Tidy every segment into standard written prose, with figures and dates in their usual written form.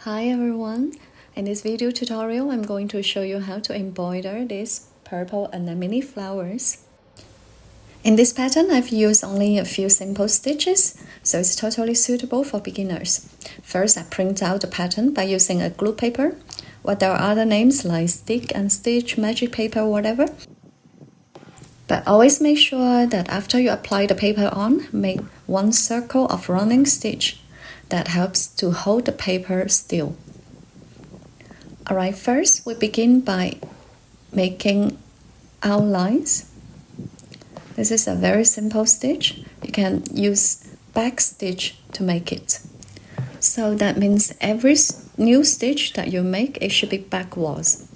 Hi everyone! In this video tutorial, I'm going to show you how to embroider these purple anemone flowers. In this pattern, I've used only a few simple stitches, so it's totally suitable for beginners. First, I print out the pattern by using a glue paper, or there are other names like stick and stitch, magic paper, whatever. But always make sure that after you apply the paper on, make one circle of running stitch. That helps to hold the paper still. Alright, first we begin by making outlines. This is a very simple stitch. You can use back stitch to make it. So that means every new stitch that you make, it should be backwards.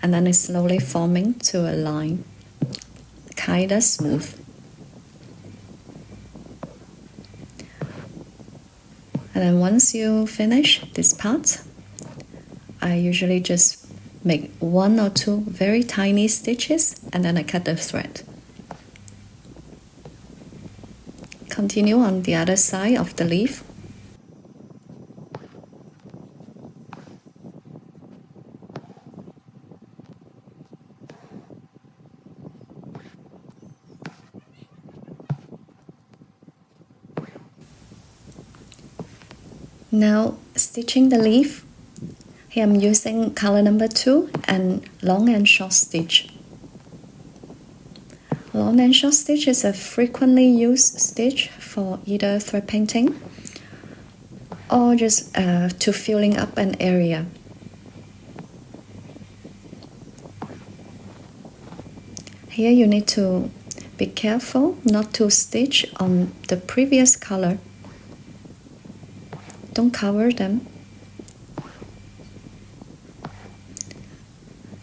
And then it's slowly forming to a line, kinda smooth. And then once you finish this part, I usually just make one or two very tiny stitches and then I cut the thread. Continue on the other side of the leaf. Now stitching the leaf, here I'm using color number 2 and long and short stitch. Long and short stitch is a frequently used stitch for either thread painting or just to filling up an area. Here you need to be careful not to stitch on the previous color. Don't cover them.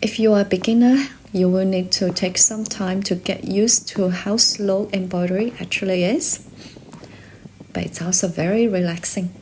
If you are a beginner, you will need to take some time to get used to how slow embroidery actually is, but it's also very relaxing.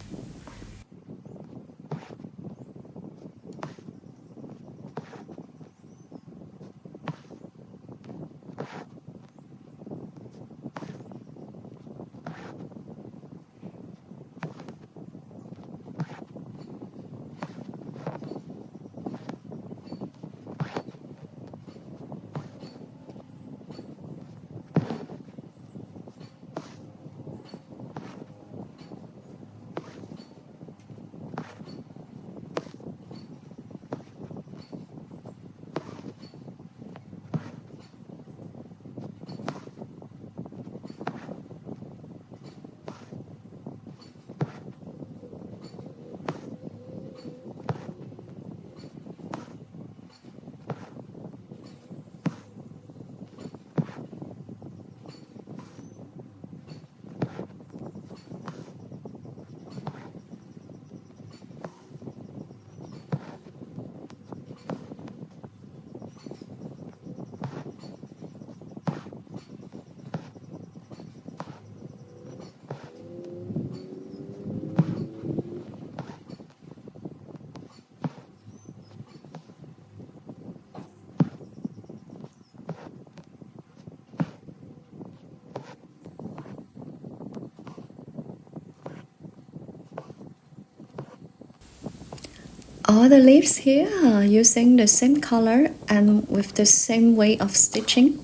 All the leaves here are using the same color and with the same way of stitching.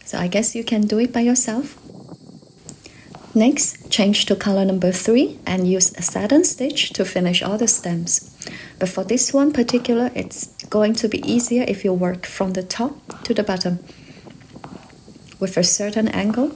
So I guess you can do it by yourself. Next, change to color number 3 and use a satin stitch to finish all the stems. But for this one particular, it's going to be easier if you work from the top to the bottom with a certain angle.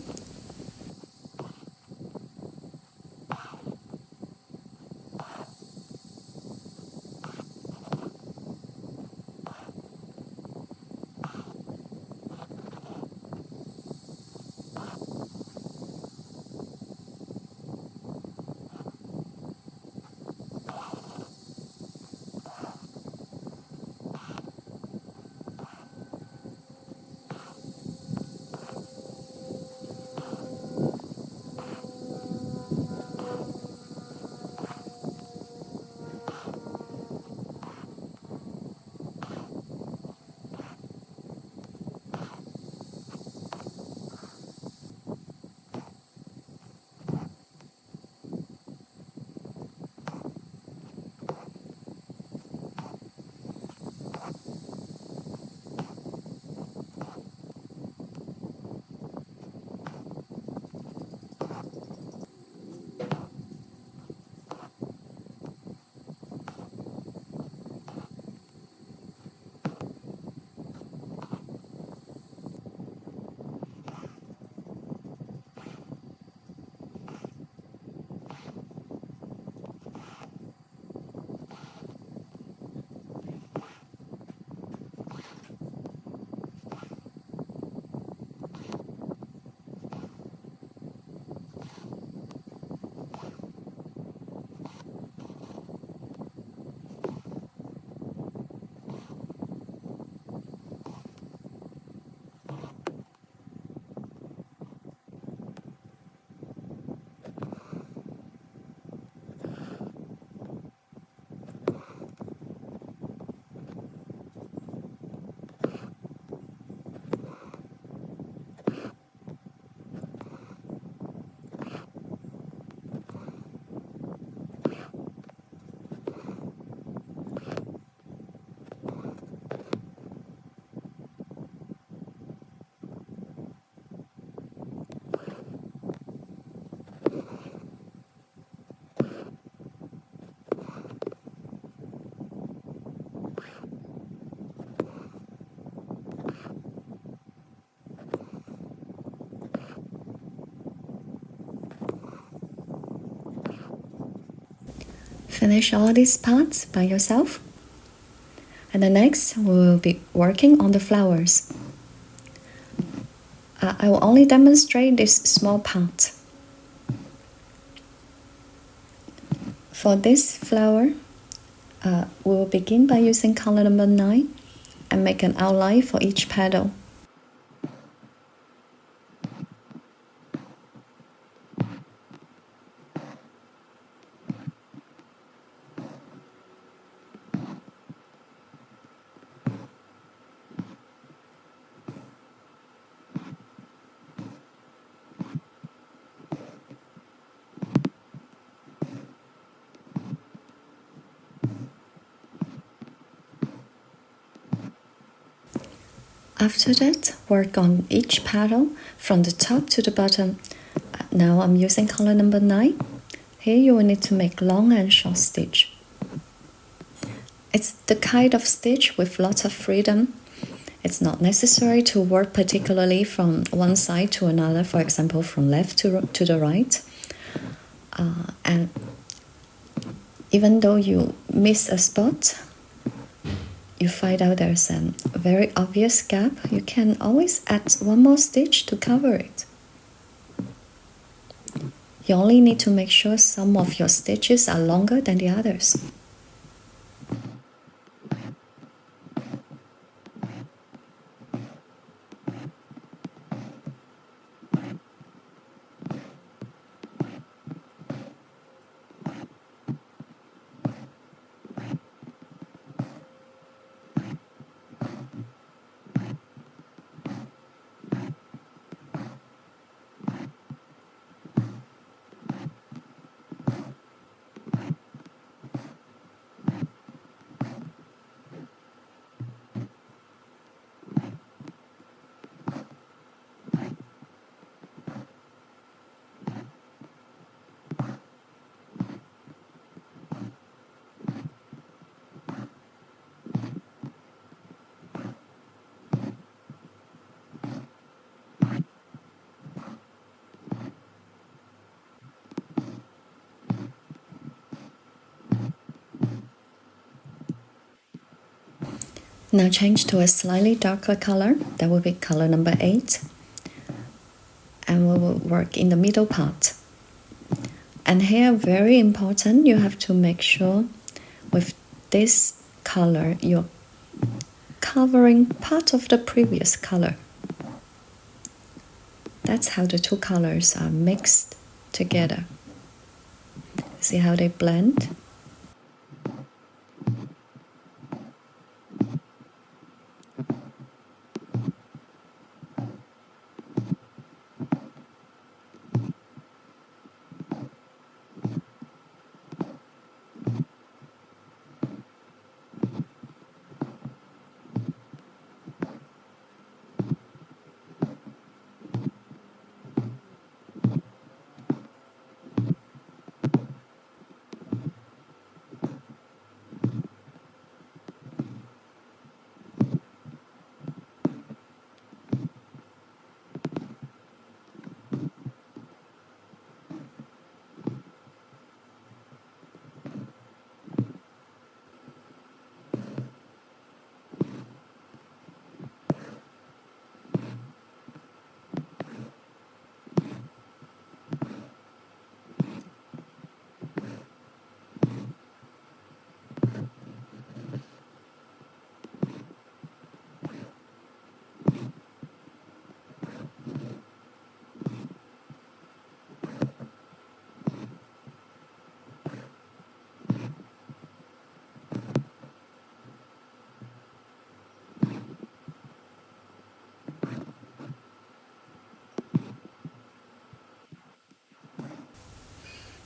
Finish all these parts by yourself. And the next, we'll be working on the flowers. I will only demonstrate this small part. For this flower, we'll begin by using color number 9 and make an outline for each petal. After that, work on each petal from the top to the bottom. Now I'm using color number 9. Here you will need to make long and short stitch. It's the kind of stitch with lots of freedom. It's not necessary to work particularly from one side to another, for example, from left to the right. And even though you miss a spot, you find out there's a very obvious gap, you can always add one more stitch to cover it. You only need to make sure some of your stitches are longer than the others. Now change to a slightly darker color, that will be color number 8. And we will work in the middle part. And here, very important, you have to make sure with this color, you're covering part of the previous color. That's how the two colors are mixed together. See how they blend?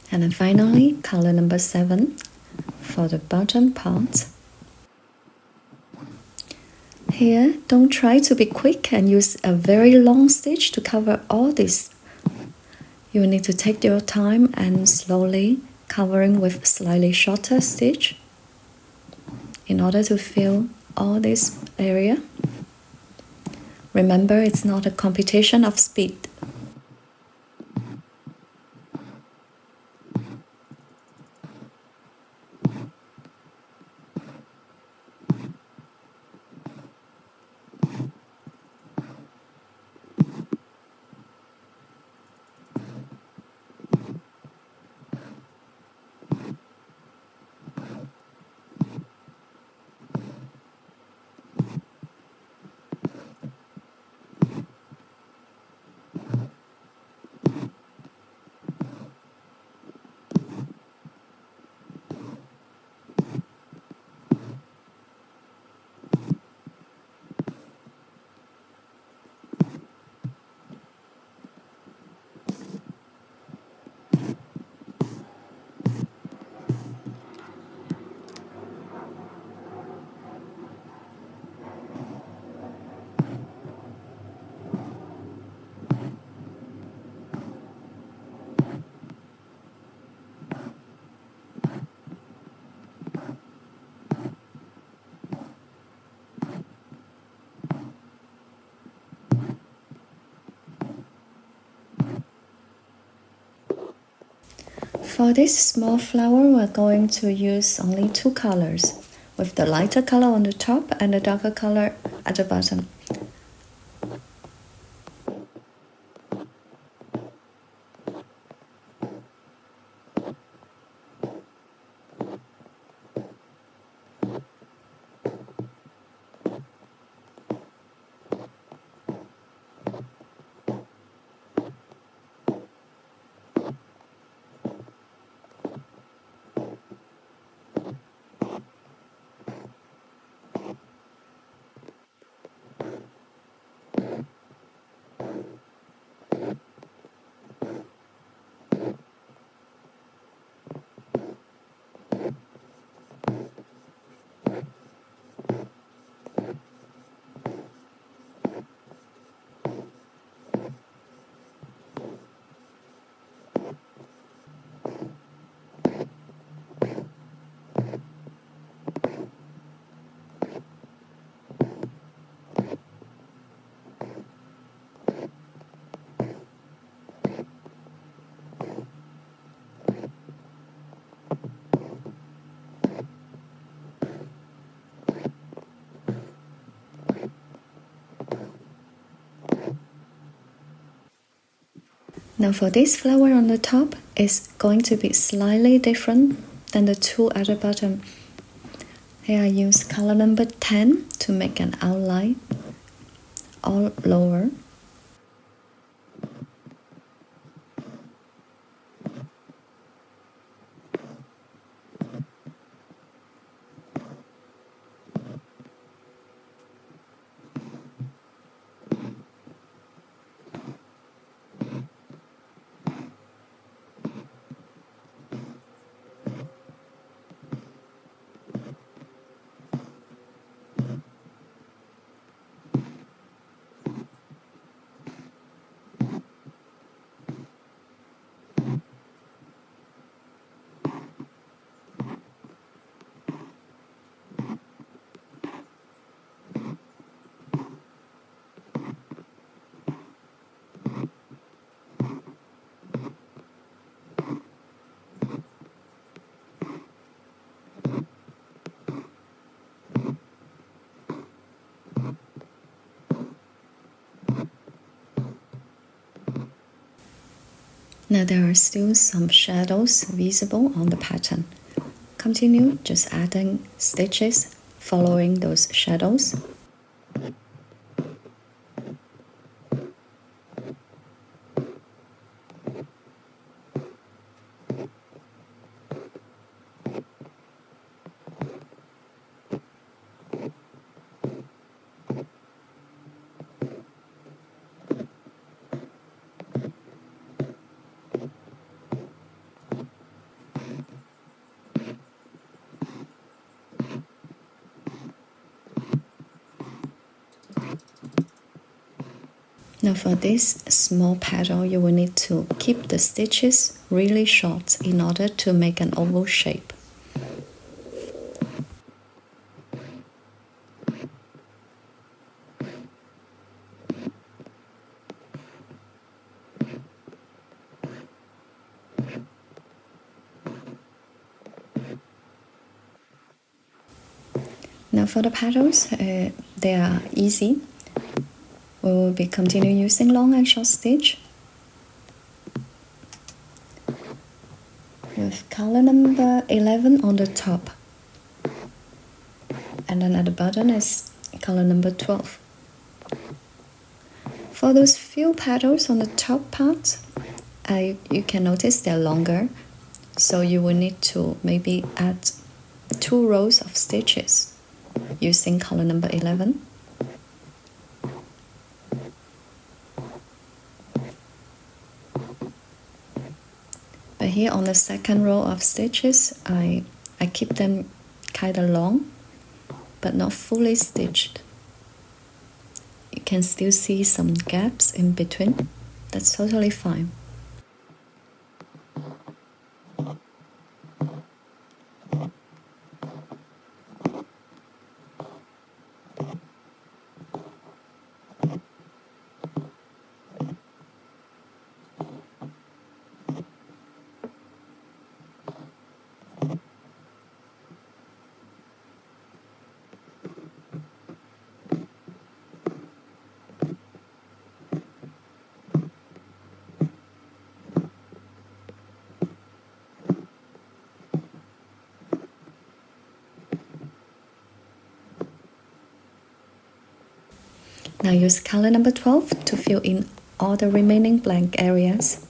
And then finally, color number 7 for the bottom part. Here, don't try to be quick and use a very long stitch to cover all this. You need to take your time and slowly covering with slightly shorter stitch in order to fill all this area. Remember, it's not a competition of speed. For this small flower, we're going to use only 2 colors, with the lighter color on the top and the darker color at the bottom. Now for this flower on the top, it's going to be slightly different than the 2 at the bottom. Here I use color number 10 to make an outline all lower. Now there are still some shadows visible on the pattern. Continue just adding stitches following those shadows. Now for this small petal, you will need to keep the stitches really short in order to make an oval shape. Now for the petals, they are easy. We will be continue using long and short stitch with color number 11 on the top, and then at the bottom is color number 12. For those few petals on the top part, you can notice they're longer, so you will need to maybe add 2 rows of stitches using color number 11. But here on the second row of stitches, I keep them kind of long, but not fully stitched. You can still see some gaps in between. That's totally fine. Now use color number 12 to fill in all the remaining blank areas.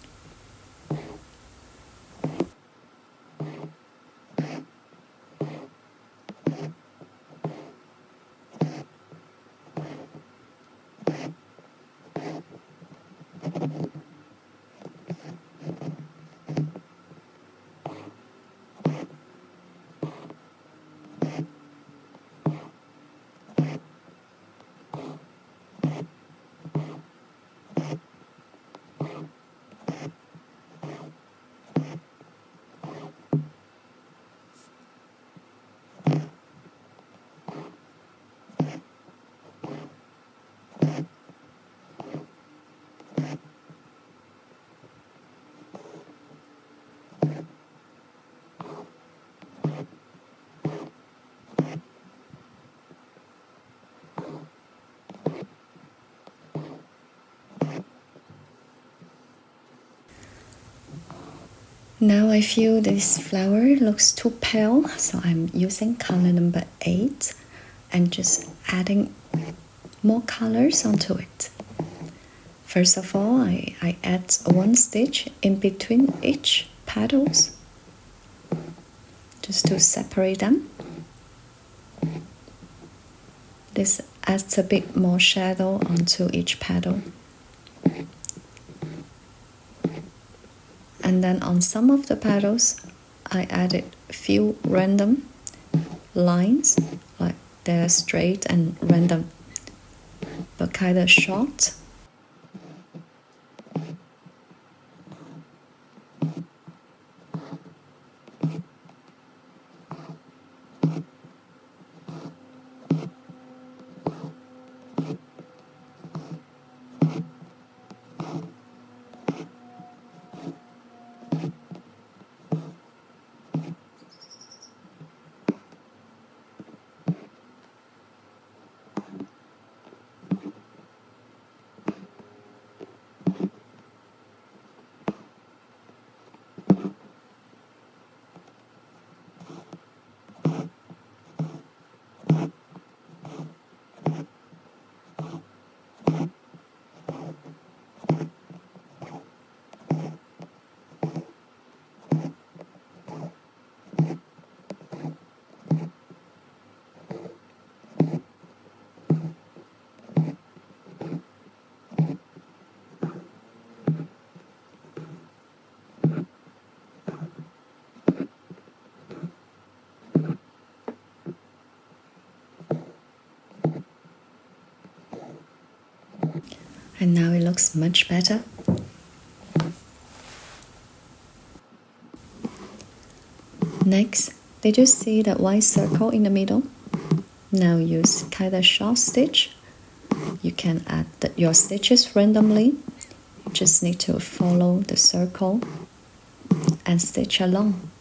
Now I feel this flower looks too pale, so I'm using color number 8 and just adding more colors onto it. First of all, I add one stitch in between each petals just to separate them. This adds a bit more shadow onto each petal. And then on some of the petals, I added a few random lines, like they're straight and random, but kind of short. And now it looks much better. Next, did you see that white circle in the middle? Now use kind of short stitch. You can add your stitches randomly. You just need to follow the circle and stitch along.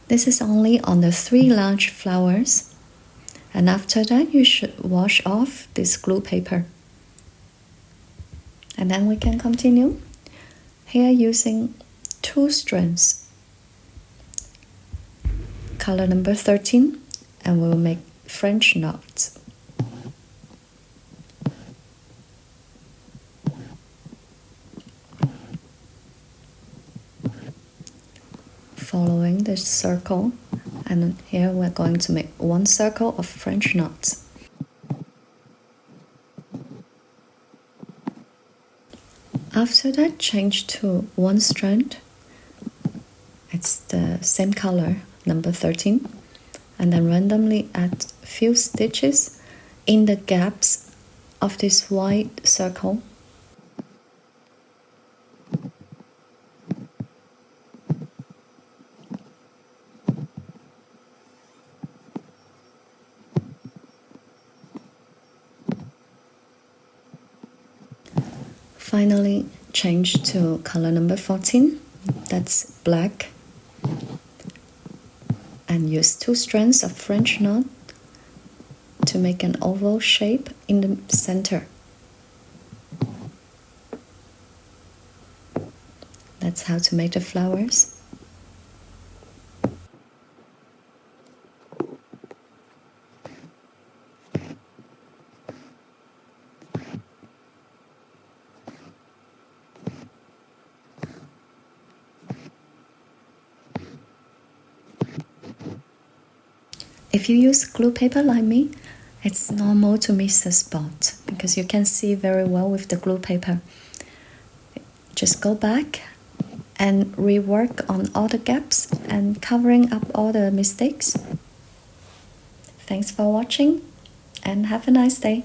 This is only on the 3 large flowers, and after that you should wash off this glue paper. And then we can continue. Here using 2 strands, color number 13, and we'll make French knots. Following the circle, and here we're going to make 1 circle of French knots. After that, change to 1 strand. It's the same color, number 13, and then randomly add a few stitches in the gaps of this white circle. Finally, change to color number 14, that's black, and use 2 strands of French knot to make an oval shape in the center. That's how to make the flowers. If you use glue paper like me, it's normal to miss a spot because you can see very well with the glue paper. Just go back and rework on all the gaps and covering up all the mistakes. Thanks for watching and have a nice day.